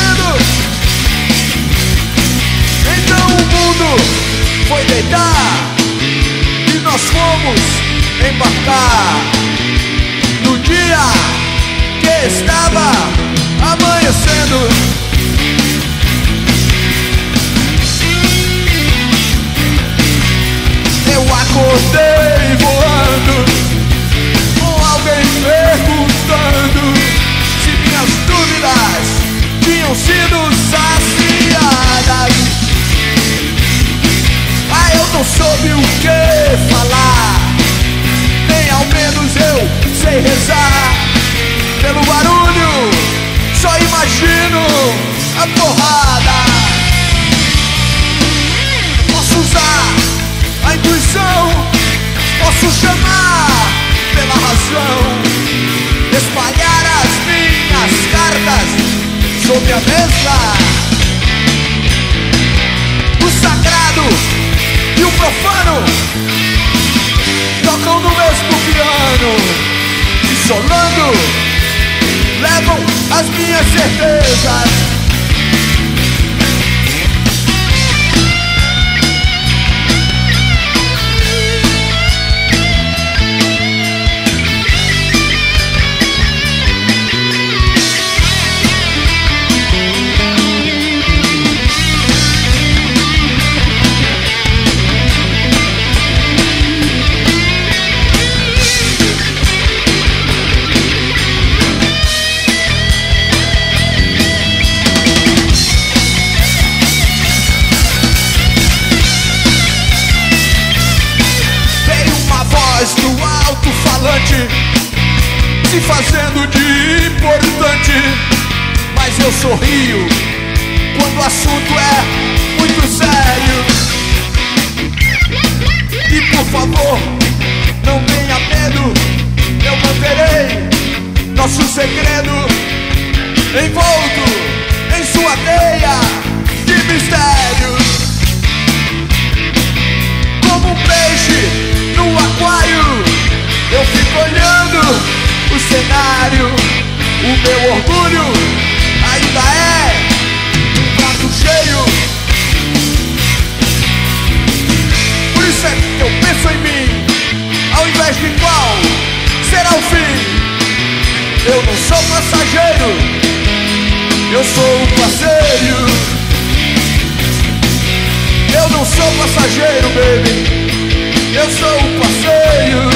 amanhecendo. Então o mundo foi deitar e nós fomos embarcar no dia que estava amanhecendo. Eu acordei voando, com alguém perguntando se minhas dúvidas tinham sido saciadas. Ah, eu não soube o que falar, nem ao menos eu sei rezar. Pelo barulho, só imagino a porrada. Posso usar a intuição, posso chamar pela razão, espalhar as minhas cartas sobre a mesa. O sagrado e o profano tocam no mesmo piano e solando levam as minhas certezas. Do alto-falante se fazendo de importante, mas eu sorrio quando o assunto é muito sério. E por favor, não tenha medo, eu manterei nosso segredo envolto em sua teia de mistérios. Como um peixe no aquário, eu fico olhando o cenário. O meu orgulho ainda é um prato cheio. Por isso é que eu penso em mim, ao invés de qual será o fim. Eu não sou passageiro, eu sou o passeio. Eu não sou passageiro, baby, eu sou o passeio.